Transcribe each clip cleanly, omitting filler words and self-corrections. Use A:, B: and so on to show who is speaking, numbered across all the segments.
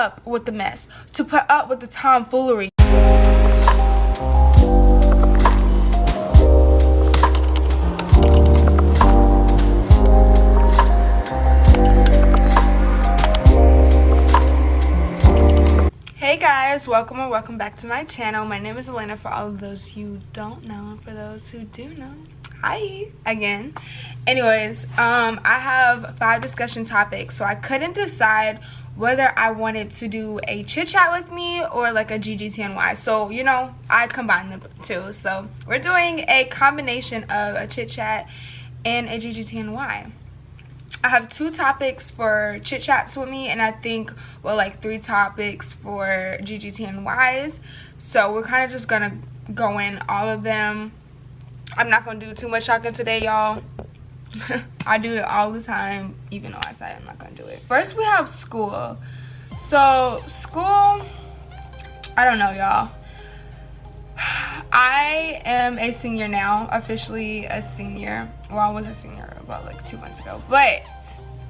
A: up with the mess, to put up with the tomfoolery. Hey guys, welcome or welcome back to my channel. My name is Elena, for all of those who don't know, and for those who do know, hi again. Anyways, I have 5 discussion topics, so I couldn't decide whether I wanted to do a chit chat with me or like a GGTNY. So, you know, I combined the two. So we're doing a combination of a chit chat and a GGTNY. I have 2 topics for chit chats with me, and I think, well, like 3 topics for GGTNYs. So we're kind of just gonna go in all of them. I'm not gonna do too much talking today, y'all. I do it all the time, even though I say I'm not gonna do it. First, we have school. So school, I don't know, y'all. I am a senior now, officially a senior. Well, I was a senior about like 2 months ago, but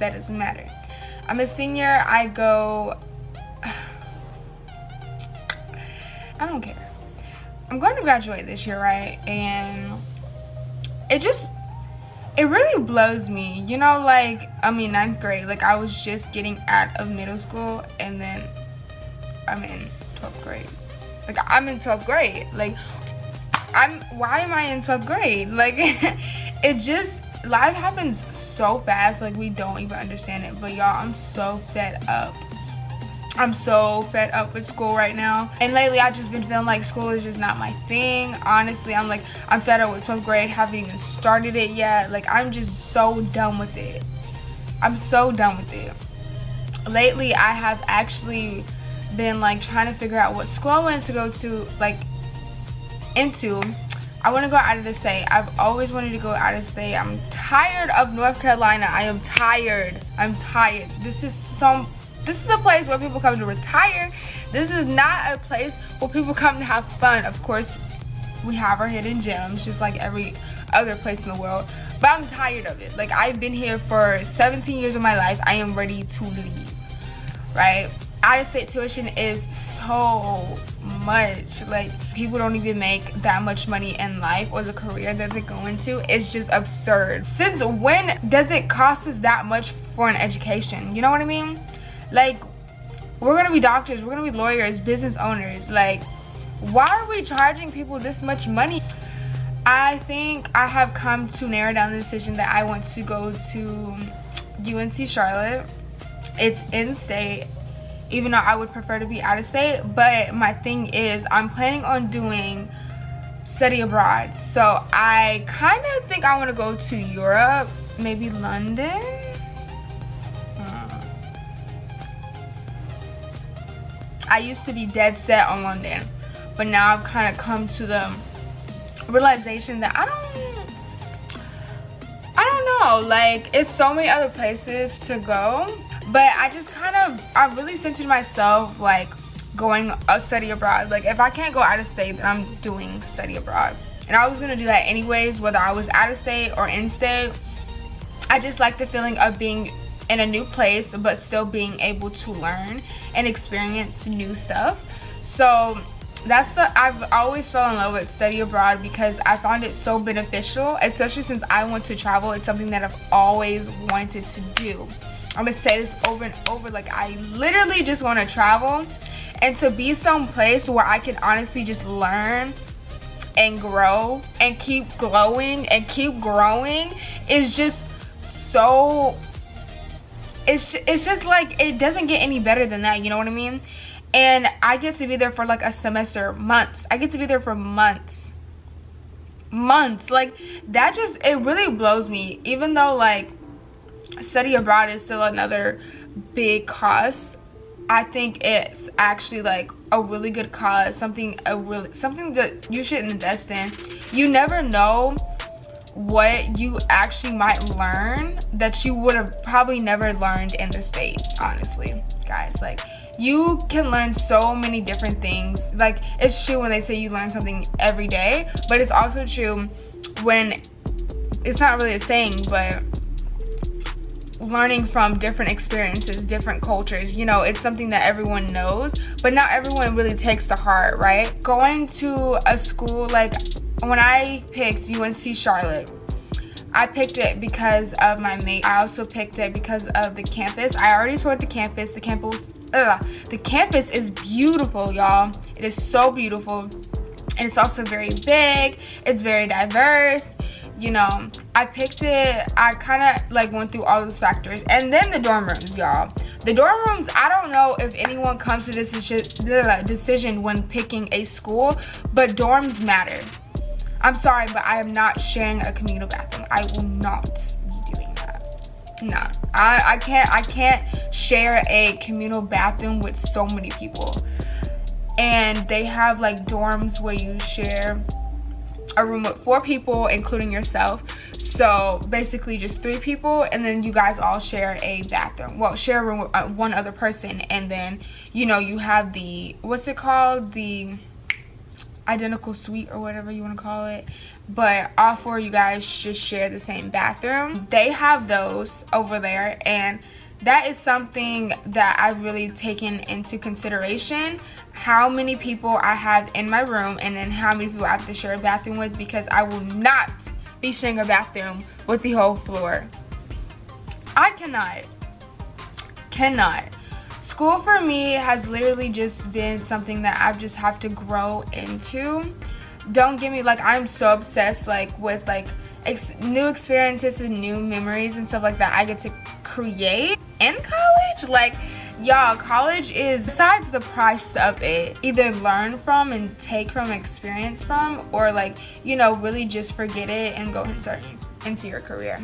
A: that doesn't matter. I'm a senior. I go, I don't care. I'm going to graduate this year, right? And it really blows me, you know, like, I mean, 9th grade, like, I was just getting out of middle school, and then I'm in 12th grade. Like, I'm in 12th grade. Like, why am I in 12th grade? Like, it just, life happens so fast, like, we don't even understand it. But y'all, I'm so fed up. I'm so fed up with school right now. And lately, I've just been feeling like school is just not my thing. Honestly, I'm fed up with 12th grade. Haven't even started it yet. Like, I'm just so done with it. I'm so done with it. Lately, I have actually been like trying to figure out what school I wanted to go to, like, into. I want to go out of the state. I've always wanted to go out of state. I'm tired of North Carolina. I am tired. I'm tired. This is a place where people come to retire. This is not a place where people come to have fun. Of course, we have our hidden gems, just like every other place in the world. But I'm tired of it. Like, I've been here for 17 years of my life. I am ready to leave, right? Out-of-state tuition is so much. Like, people don't even make that much money in life or the career that they go into. It's just absurd. Since when does it cost us that much for an education? You know what I mean? Like, we're gonna be doctors, we're gonna be lawyers, business owners. Like, why are we charging people this much money? I think I have come to narrow down the decision that I want to go to UNC Charlotte. It's in-state, even though I would prefer to be out of state. But my thing is, I'm planning on doing study abroad. So I kind of think I want to go to Europe, maybe London. I used to be dead set on London, but now I've kind of come to the realization that I don't know, like, it's so many other places to go. But I really centered myself, like, going a study abroad. Like, if I can't go out of state, then I'm doing study abroad. And I was gonna do that anyways, whether I was out of state or in state. I just like the feeling of being in a new place, but still being able to learn and experience new stuff. So I've always fell in love with study abroad because I found it so beneficial, especially since I want to travel. It's something that I've always wanted to do. I'm gonna say this over and over, like, I literally just want to travel and to be someplace where I can honestly just learn and grow and keep glowing and keep growing is just so, it's just like, it doesn't get any better than that, you know what I mean? And I get to be there for like a semester, months. I get to be there for months. Like, that just, it really blows me. Even though, like, study abroad is still another big cost, I think it's actually like a really good cause, something that you should invest in. You never know what you actually might learn that you would have probably never learned in the States, honestly, guys. Like, you can learn so many different things. Like, it's true when they say you learn something every day, but it's also true when, it's not really a saying, but learning from different experiences, different cultures. You know, it's something that everyone knows, but not everyone really takes to heart, right? Going to a school, like when I picked UNC Charlotte, I picked it because of my mate. I also picked it because of the campus. I already toured the campus. The campus is beautiful, y'all. It is so beautiful. And it's also very big. It's very diverse. You know, I picked it. I kind of like went through all those factors. And then the dorm rooms, y'all. The dorm rooms, I don't know if anyone comes to this decision when picking a school, but dorms matter. I'm sorry, but I am not sharing a communal bathroom. I will not be doing that. No, I can't share a communal bathroom with so many people. And they have like dorms where you share a room with 4 people, including yourself. So basically just 3 people, and then you guys all share a bathroom. Well, share a room with one other person, and then, you know, you have the, what's it called? The identical suite or whatever you want to call it, but all 4 of you guys just share the same bathroom. They have those over there, and that is something that I've really taken into consideration, how many people I have in my room and then how many people I have to share a bathroom with, because I will not be sharing a bathroom with the whole floor. I cannot. School for me has literally just been something that I just have to grow into. Don't get me, like, I'm so obsessed like with like new experiences and new memories and stuff like that I get to create in college. Like, y'all, college is, besides the price of it, either learn from and take from, experience from, or like, you know, really just forget it and go into your career.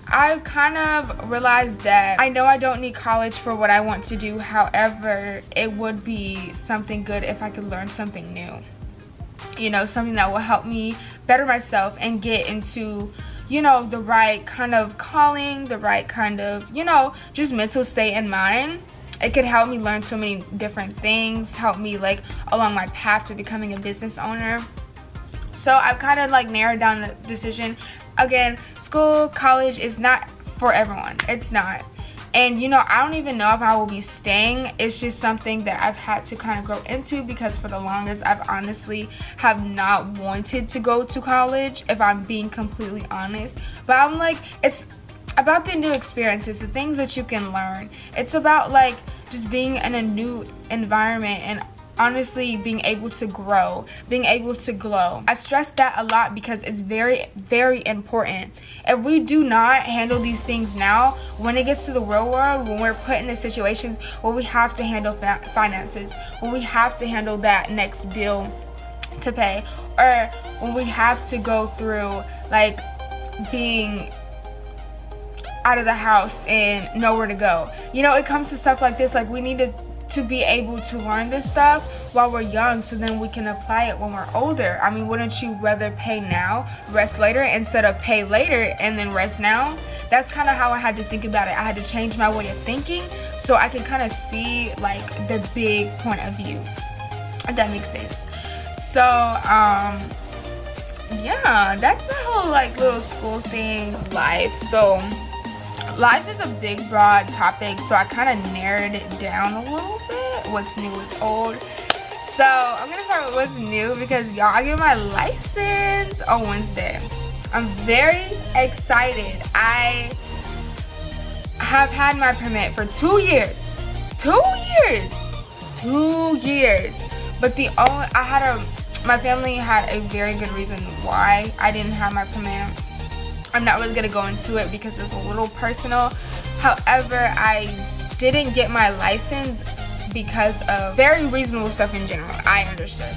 A: I kind of realized that I know I don't need college for what I want to do. However, it would be something good if I could learn something new. You know, something that will help me better myself and get into, you know, the right kind of calling, the right kind of, you know, just mental state in mind. It could help me learn so many different things, help me like along my path to becoming a business owner. So I've kind of like narrowed down the decision. Again, school, college is not for everyone. It's not. And you know, I don't even know if I will be staying. It's just something that I've had to kind of grow into, because for the longest I've honestly have not wanted to go to college, if I'm being completely honest. But I'm like, it's about the new experiences, the things that you can learn. It's about like just being in a new environment and honestly being able to grow, being able to glow. I stress that a lot because it's very, very important. If we do not handle these things now, when it gets to the real world, when we're put into situations where we have to handle finances, when we have to handle that next bill to pay, or when we have to go through like being out of the house and nowhere to go, you know, it comes to stuff like this. Like, we need to be able to learn this stuff while we're young, so then we can apply it when we're older. I mean, wouldn't you rather pay now, rest later, instead of pay later and then rest now? That's kind of how I had to think about it. I had to change my way of thinking so I can kind of see like the big point of view, if that makes sense. So yeah, that's the whole like little school thing, life. So life is a big, broad topic, so I kind of narrowed it down a little bit. What's new, what's old. So I'm gonna start with what's new, because y'all, I get my license on Wednesday. I'm very excited. I have had my permit for 2 years. 2 years. 2 years. But my family had a very good reason why I didn't have my permit. I'm not really gonna go into it because it's a little personal. However, I didn't get my license because of very reasonable stuff in general. I understood.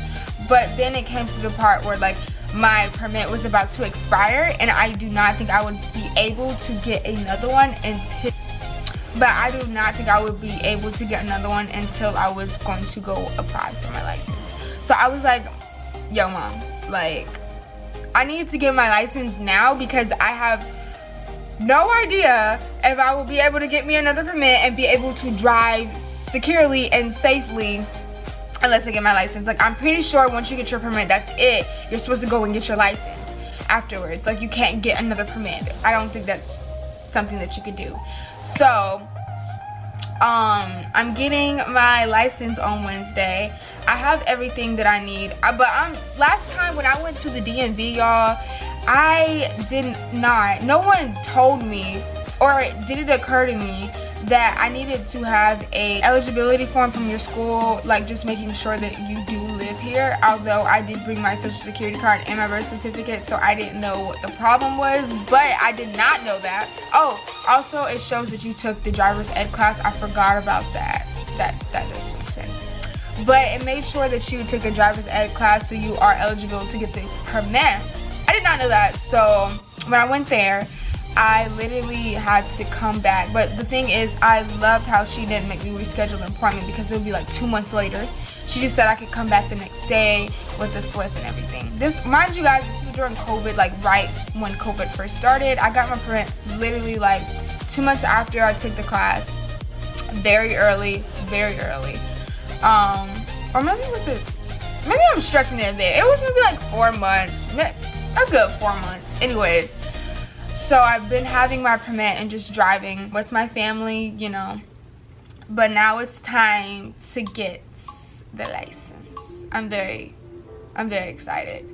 A: But then it came to the part where like my permit was about to expire, and I do not think I would be able to get another one until I was going to go apply for my license. So I was like, yo mom, like, I need to get my license now, because I have no idea if I will be able to get me another permit and be able to drive securely and safely unless I get my license. Like, I'm pretty sure once you get your permit, that's it. You're supposed to go and get your license afterwards. Like, you can't get another permit. I don't think that's something that you could do. So I'm getting my license on Wednesday. I have everything that I need, but last time when I went to the DMV, y'all, no one told me, or did it occur to me that I needed to have a eligibility form from your school, like just making sure that you do live here. Although I did bring my social security card and my birth certificate, so I didn't know what the problem was, but I did not know that. Oh, also it shows that you took the driver's ed class. I forgot about that. That doesn't make sense. But it made sure that you took a driver's ed class, so you are eligible to get the permit. I did not know that. So when I went there, I literally had to come back. But the thing is, I loved how she didn't make me reschedule an appointment, because it would be like 2 months later. She just said I could come back the next day with the slip and everything. This, mind you guys, this was during COVID, like right when COVID first started. I got my permit literally like 2 months after I took the class. Very early. Or maybe maybe I'm stretching it a bit. It was maybe like 4 months. A good 4 months. Anyways. So I've been having my permit and just driving with my family, you know. But now it's time to get the license. I'm very excited.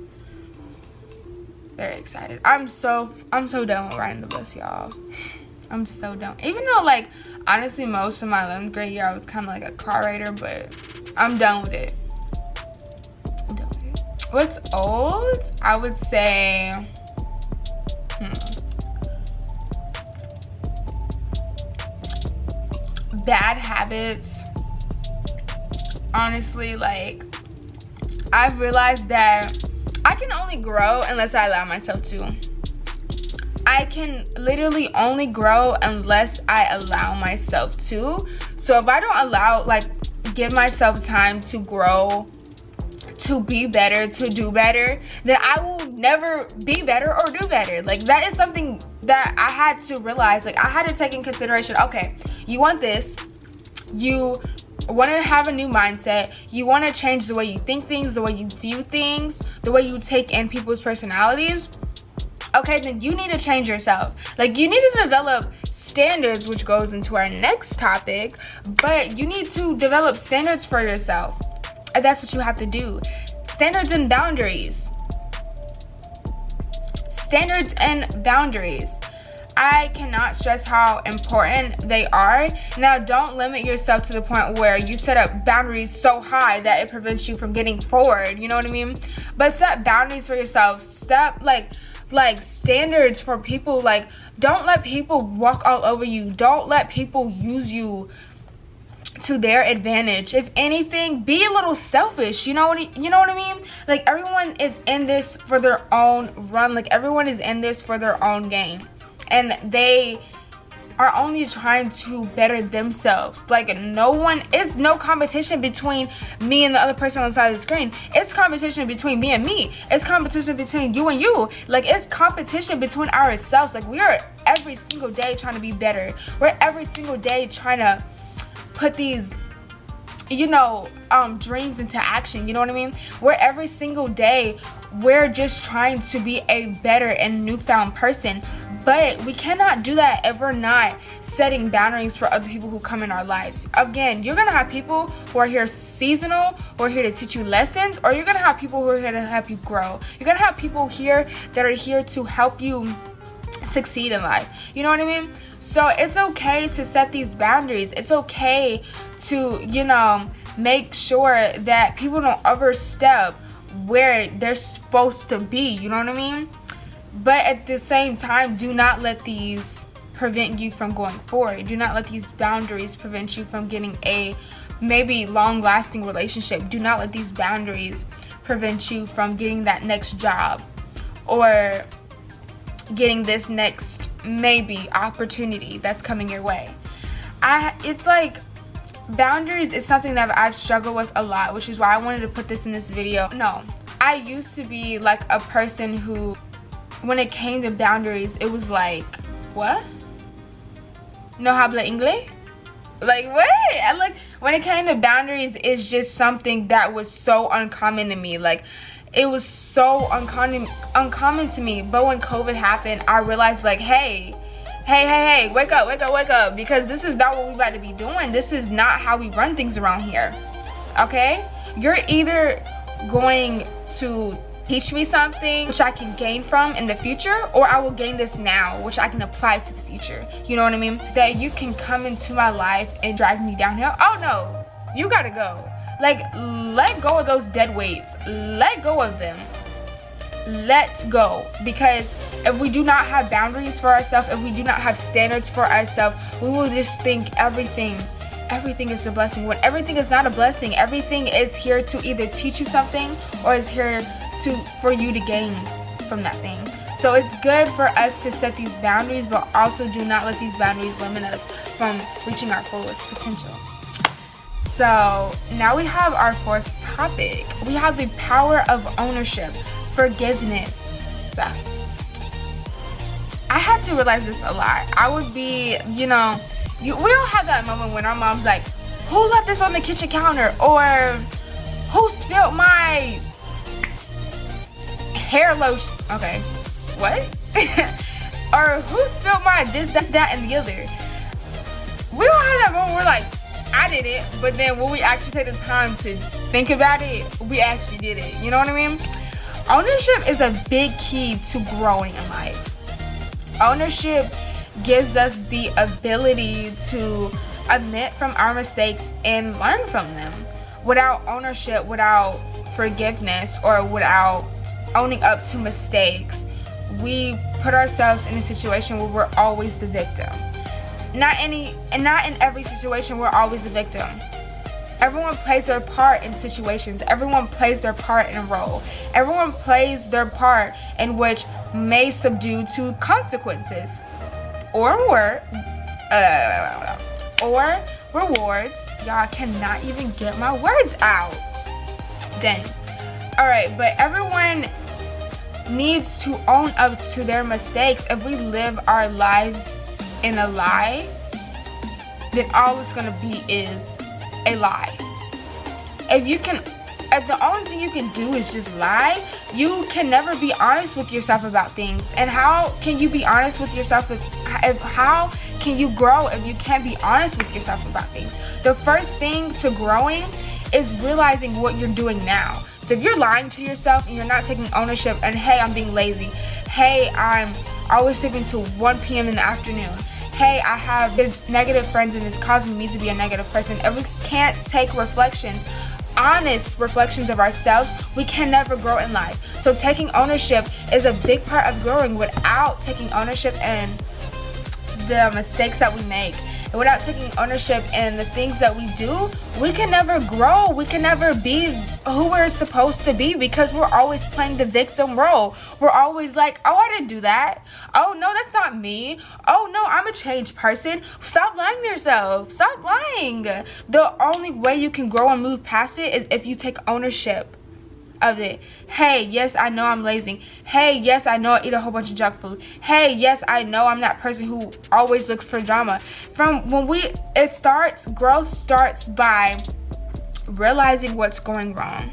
A: Very excited. I'm so done with riding the bus, y'all. I'm so done. Even though, like, honestly, most of my 11th grade year I was kind of like a car rider, but I'm done with it. What's old? I would say bad habits. Honestly, like, I've realized that I can only grow unless I allow myself to. I can literally only grow unless I allow myself to. So if I don't give myself time to grow, to be better, to do better, then I will never be better or do better. Like, that is something that I had to realize. Like, I had to take in consideration, okay, you want this, you want to have a new mindset, you want to change the way you think things, the way you view things, the way you take in people's personalities. Okay, then you need to change yourself. Like, you need to develop standards, which goes into our next topic, but you need to develop standards for yourself. And that's what you have to do. Standards and boundaries. Standards and boundaries. I cannot stress how important they are. Now, don't limit yourself to the point where you set up boundaries so high that it prevents you from getting forward. You know what I mean? But set boundaries for yourself. Step like standards for people. Like, don't let people walk all over you. Don't let people use you to their advantage. If anything, be a little selfish. You know what I mean? Like, everyone is in this for their own run. Like, everyone is in this for their own gain, and they are only trying to better themselves. Like, it's no competition between me and the other person on the side of the screen. It's competition between me and me. It's competition between you and you. Like, it's competition between ourselves. Like, we are every single day trying to be better. We're every single day trying to put these, dreams into action. You know what I mean? We're every single day, we're just trying to be a better and newfound person. But we cannot do that if we're not setting boundaries for other people who come in our lives. Again, you're gonna have people who are here seasonal, who are here to teach you lessons, or you're gonna have people who are here to help you grow. You're gonna have people here that are here to help you succeed in life. You know what I mean? So it's okay to set these boundaries. It's okay to, make sure that people don't overstep where they're supposed to be. You know what I mean? But at the same time, do not let these prevent you from going forward. Do not let these boundaries prevent you from getting a maybe long-lasting relationship. Do not let these boundaries prevent you from getting that next job or getting this next maybe opportunity that's coming your way. It's like, boundaries is something that I've struggled with a lot, which is why I wanted to put this in this video. No, I used to be like a person who, when it came to boundaries, it was like, what? No habla inglés? Like, what? Like, when it came to boundaries, it's just something that was so uncommon to me. Like, it was so uncommon to me. But when COVID happened, I realized, like, hey, hey, wake up, because this is not what we about to be doing. This is not how we run things around here, okay? You're either going to teach me something which I can gain from in the future, or I will gain this now which I can apply to the future. You know what I mean? That you can come into my life and drag me downhill. Oh no, you gotta go. Like, let go of those dead weights. Let go of them. Let's go. Because if we do not have boundaries for ourselves, if we do not have standards for ourselves, we will just think everything is a blessing, when everything is not a blessing. Everything is here to either teach you something or is here for you to gain from that thing. So it's good for us to set these boundaries, but also do not let these boundaries limit us from reaching our fullest potential. So now we have our fourth topic. We have the power of ownership, forgiveness. So I had to realize this a lot. I would be, we all have that moment when our mom's like, who left this on the kitchen counter? Or who spilled my hair lotion? Okay, what? Or who spilled my this, that, and the other? We all have that moment where we're like, I did it, but then when we actually take the time to think about it, we actually did it. You know what I mean? Ownership is a big key to growing in life. Ownership gives us the ability to admit from our mistakes and learn from them. Without ownership, without forgiveness, or without owning up to mistakes, we put ourselves in a situation where we're always the victim. Not in every situation we're always the victim. Everyone plays their part in situations. Everyone plays their part in a role. Everyone plays their part in which may subdue to consequences or rewards. Y'all cannot even get my words out. Dang. Alright, but everyone needs to own up to their mistakes. If we live our lives in a lie, then all it's gonna be is a lie. If the only thing you can do is just lie, you can never be honest with yourself about things. And how can you be honest with yourself how can you grow if you can't be honest with yourself about things? The first thing to growing is realizing what you're doing now. So if you're lying to yourself and you're not taking ownership, and hey, I'm being lazy, hey, I'm always sleeping till 1 p.m. in the afternoon, hey, I have these negative friends and it's causing me to be a negative person. If we can't take honest reflections of ourselves, we can never grow in life. So taking ownership is a big part of growing. Without taking ownership in the mistakes that we make, and without taking ownership in the things that we do, we can never grow. We can never be who we're supposed to be, because we're always playing the victim role. We're always like, oh, I didn't do that. Oh, no, that's not me. Oh, no, I'm a changed person. Stop lying to yourself. Stop lying. The only way you can grow and move past it is if you take ownership of it. Hey, yes, I know I'm lazy. Hey, yes, I know I eat a whole bunch of junk food. Hey, yes, I know I'm that person who always looks for drama. Growth starts by realizing what's going wrong,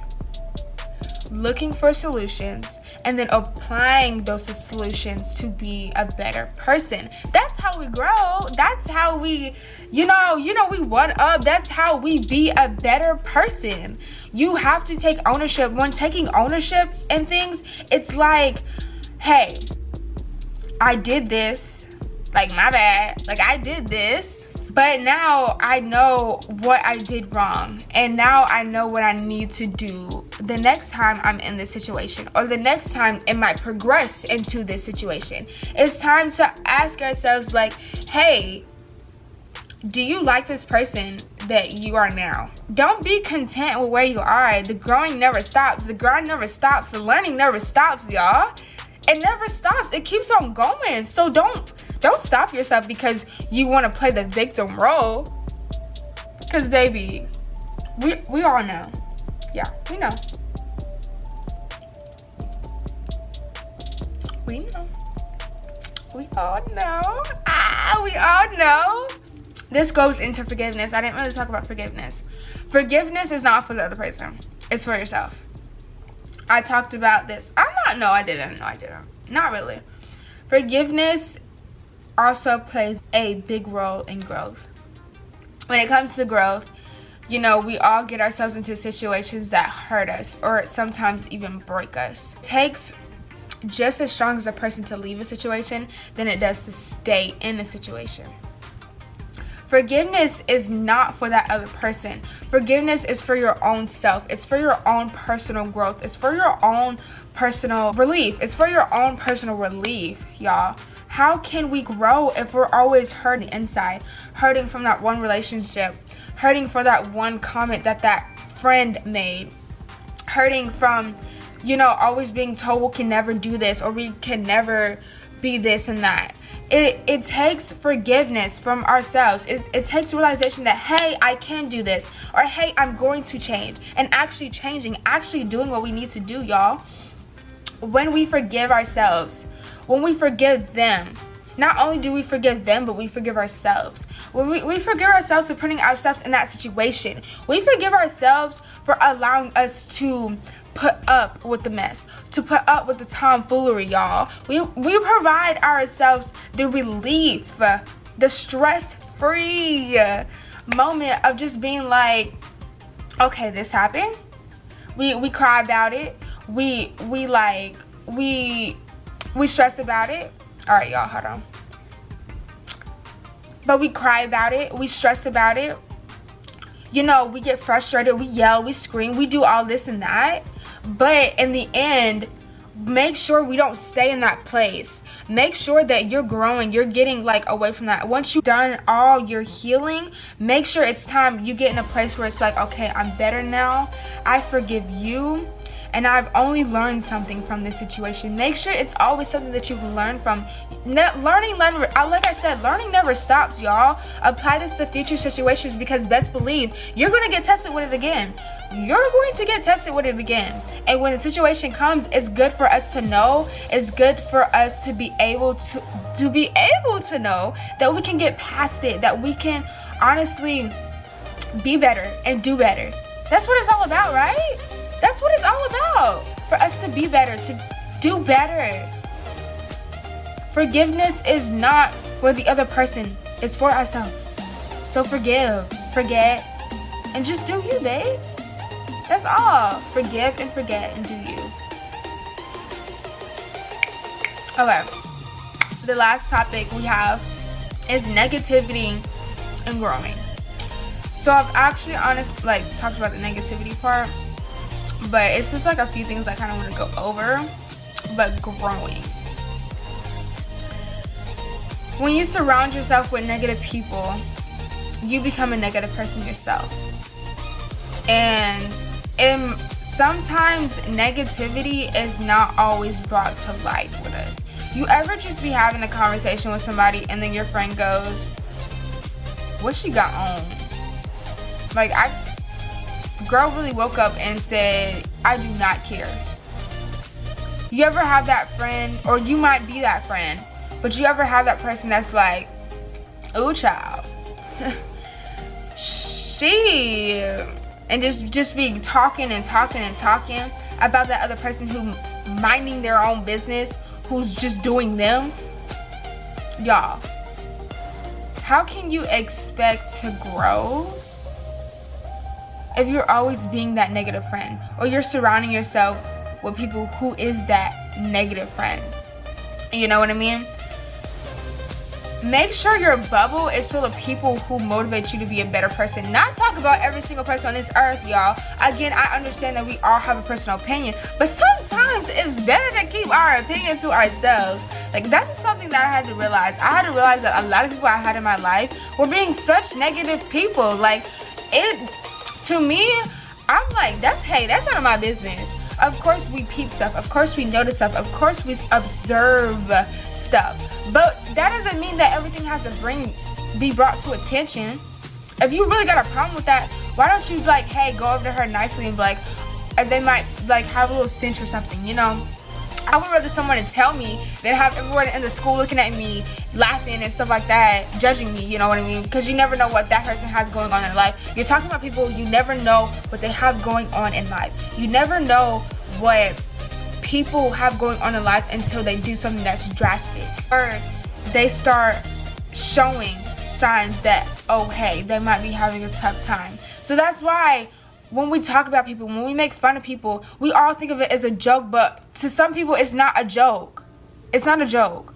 A: looking for solutions, and then applying those solutions to be a better person. That's how we grow. That's how we, we one up. That's how we be a better person. You have to take ownership. When taking ownership in things, it's like, hey, I did this. Like, my bad. Like, I did this. But now I know what I did wrong. And now I know what I need to do the next time I'm in this situation, or the next time it might progress into this situation. It's time to ask ourselves, like, hey, do you like this person that you are now? Don't be content with where you are. The growing never stops. The grind never stops. The learning never stops, y'all. It never stops. It keeps on going. So don't stop yourself because you want to play the victim role. Because, baby, we all know. Yeah, we know. We know. We all know. We all know. This goes into forgiveness. I didn't really talk about forgiveness. Forgiveness is not for the other person. It's for yourself. I talked about this. I didn't. Not really. Forgiveness also plays a big role in growth. When it comes to growth, you know, we all get ourselves into situations that hurt us or sometimes even break us. It takes just as strong as a person to leave a situation than it does to stay in a situation. Forgiveness is not for that other person. Forgiveness is for your own self. It's for your own personal growth. It's for your own personal relief. It's for your own personal relief, y'all. How can we grow if we're always hurting inside? Hurting from that one relationship, hurting for that one comment that friend made, hurting from, you know, always being told we can never do this or we can never be this and that. It takes forgiveness from ourselves. It takes realization that, hey, I can do this, or hey, I'm going to change, and actually changing, actually doing what we need to do, y'all. When we forgive ourselves, when we forgive them, not only do we forgive them, but we forgive ourselves. When we forgive ourselves for putting ourselves in that situation. We forgive ourselves for allowing us to put up with the mess, to put up with the tomfoolery, y'all. We provide ourselves the relief, the stress-free moment of just being like, okay, this happened. We cry about it. We stressed about it. All right, y'all, hold on. But we cry about it. We stressed about it. You know, we get frustrated. We yell. We scream. We do all this and that. But in the end, make sure we don't stay in that place. Make sure that you're growing. You're getting like away from that. Once you've done all your healing, make sure it's time you get in a place where it's like, okay, I'm better now. I forgive you. And I've only learned something from this situation. Make sure it's always something that you can learn from. Like I said, learning never stops, y'all. Apply this to future situations, because best believe you're going to get tested with it again. You're going to get tested with it again. And when the situation comes, it's good for us to know. It's good for us to be able to know that we can get past it, that we can honestly be better and do better. That's what it's all about, right? That's what it's all about. For us to be better, to do better. Forgiveness is not for the other person. It's for ourselves. So forgive, forget, and just do you, babes. That's all. Forgive and forget and do you. Okay. The last topic we have is negativity and growing. So I've actually talked about the negativity part, but it's just like a few things I kind of want to go over. But growing. When you surround yourself with negative people, you become a negative person yourself. And sometimes negativity is not always brought to light with us. You ever just be having a conversation with somebody and then your friend goes, what she got on? Like, girl really woke up and said, I do not care. You ever have that friend, or you might be that friend, but you ever have that person that's like, ooh, child. And just be talking about that other person who minding their own business, who's just doing them. Y'all, how can you expect to grow if you're always being that negative friend, or you're surrounding yourself with people who is that negative friend? You know what I mean? Make sure your bubble is full of people who motivate you to be a better person. Not talk about every single person on this earth, y'all. Again, I understand that we all have a personal opinion, but sometimes it's better to keep our opinion to ourselves. Like, that's something that I had to realize. I had to realize that a lot of people I had in my life were being such negative people. Like, to me, I'm like, that's none of my business. Of course we peep stuff. Of course we notice stuff. Of course we observe stuff. But that doesn't mean that everything has to be brought to attention. If you really got a problem with that, why don't you like, hey, go over to her nicely and be like, and they might like have a little stench or something, you know? I would rather someone to tell me than have everyone in the school looking at me, laughing and stuff like that, judging me, you know what I mean? Because you never know what that person has going on in life. You're talking about people, you never know what they have going on in life. You never know what people have going on in life until they do something that's drastic. Or they start showing signs that, oh hey, they might be having a tough time. So that's why when we talk about people, when we make fun of people, we all think of it as a joke, but to some people it's not a joke. It's not a joke.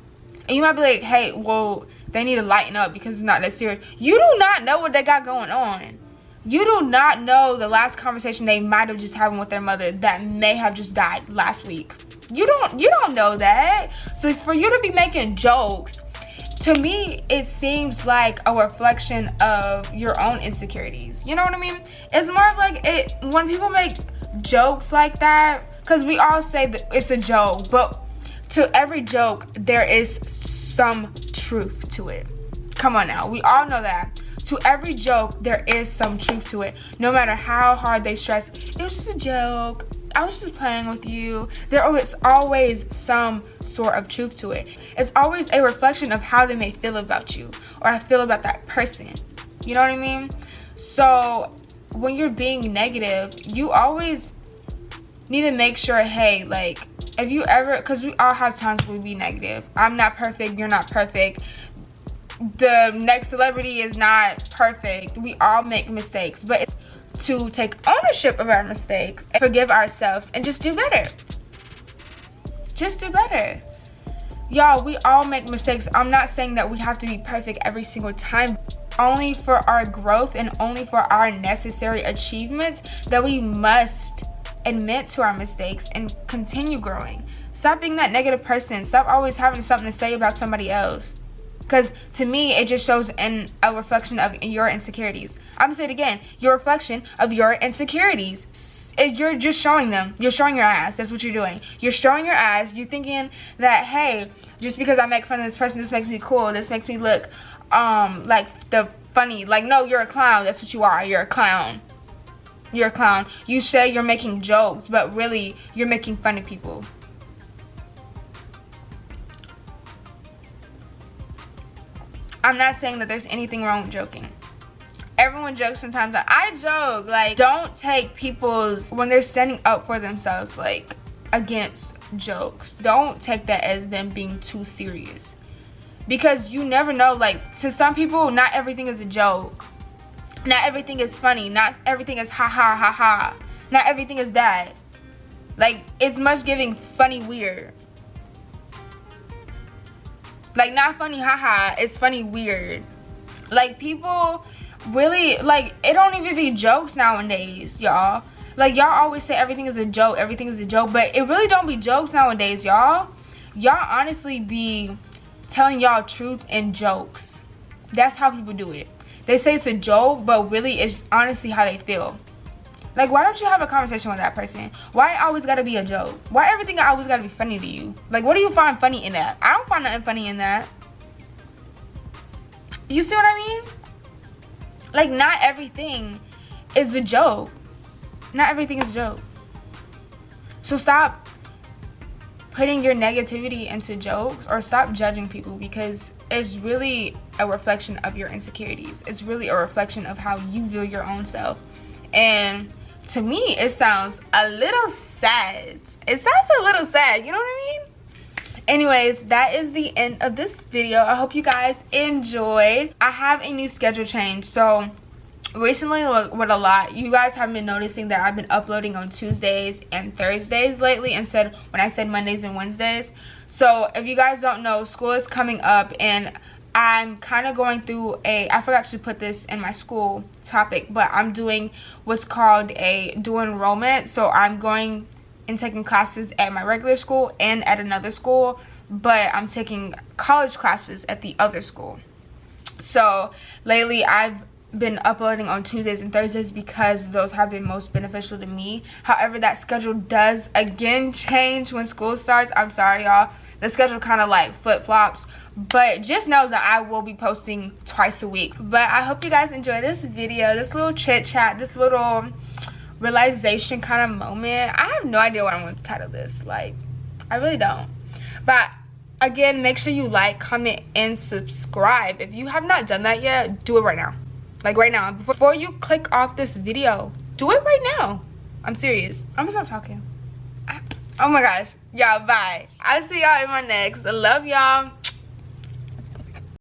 A: And you might be like, hey, well, they need to lighten up because it's not that serious. You do not know what they got going on. You do not know the last conversation they might have just having with their mother that may have just died last week. You don't know that. So for you to be making jokes, to me, it seems like a reflection of your own insecurities. You know what I mean? It's more of like it when people make jokes like that, because we all say that it's a joke, but to every joke there is some truth to it. Come on now, we all know that. To every joke there is some truth to it. No matter how hard they stress, it was just a joke, I was just playing with you. There is always some sort of truth to it. It's always a reflection of how they may feel about you or I feel about that person. You know what I mean? So when you're being negative, you always need to make sure, hey, like, if you ever, because we all have times when we be negative. I'm not perfect, you're not perfect. The next celebrity is not perfect. We all make mistakes, but it's to take ownership of our mistakes and forgive ourselves and just do better. Just do better. Y'all, we all make mistakes. I'm not saying that we have to be perfect every single time. Only for our growth and only for our necessary achievements that we must admit to our mistakes and continue growing. Stop being that negative person. Stop always having something to say about somebody else. Because to me, it just shows in a reflection of your insecurities. I'm going to say it again. Your reflection of your insecurities. You're just showing them. You're showing your ass. That's what you're doing. You're showing your ass. You're thinking that, hey, just because I make fun of this person, this makes me cool. This makes me look like the funny. Like, no, you're a clown. That's what you are. You're a clown. You're a clown. You say you're making jokes, but really, you're making fun of people. I'm not saying that there's anything wrong with joking. Everyone jokes sometimes. I joke. Like, don't take people's, when they're standing up for themselves, like, against jokes, don't take that as them being too serious. Because you never know, like, to some people, not everything is a joke. Not everything is funny. Not everything is ha ha ha ha. Not everything is that. Like, it's much giving funny weird. Like, not funny haha, it's funny weird. Like, people really, like, it don't even be jokes nowadays, y'all. Like, y'all always say everything is a joke, everything is a joke, but it really don't be jokes nowadays, y'all. Y'all honestly be telling y'all truth in jokes. That's how people do it. They say it's a joke, but really it's honestly how they feel. Like, why don't you have a conversation with that person? Why it always gotta be a joke? Why everything always gotta be funny to you? Like, what do you find funny in that? I don't find nothing funny in that. You see what I mean? Like, not everything is a joke. Not everything is a joke. So stop putting your negativity into jokes, or stop judging people, because it's really a reflection of your insecurities. It's really a reflection of how you view your own self. And to me, it sounds a little sad. It sounds a little sad, you know what I mean? Anyways, that is the end of this video. I hope you guys enjoyed. I have a new schedule change. So recently, with a lot, you guys have been noticing that I've been uploading on Tuesdays and Thursdays lately, instead when I said Mondays and Wednesdays. So if you guys don't know, school is coming up, and I'm kind of going through I forgot to put this in my school topic, but I'm doing what's called a dual enrollment. So I'm going and taking classes at my regular school and at another school, but I'm taking college classes at the other school. So lately I've been uploading on Tuesdays and Thursdays because those have been most beneficial to me. However, that schedule does again change when school starts. I'm sorry, y'all. The schedule kind of like flip-flops. But just know that I will be posting twice a week. But I hope you guys enjoy this video, this little chit chat, this little realization kind of moment. I have no idea what I'm going to title this. Like, I really don't. But again, make sure you like, comment, and subscribe. If you have not done that yet, do it right now. Like right now. Before you click off this video, do it right now. I'm serious. I'm going to stop talking. Oh my gosh. Y'all, bye. I'll see y'all in my next. I love y'all.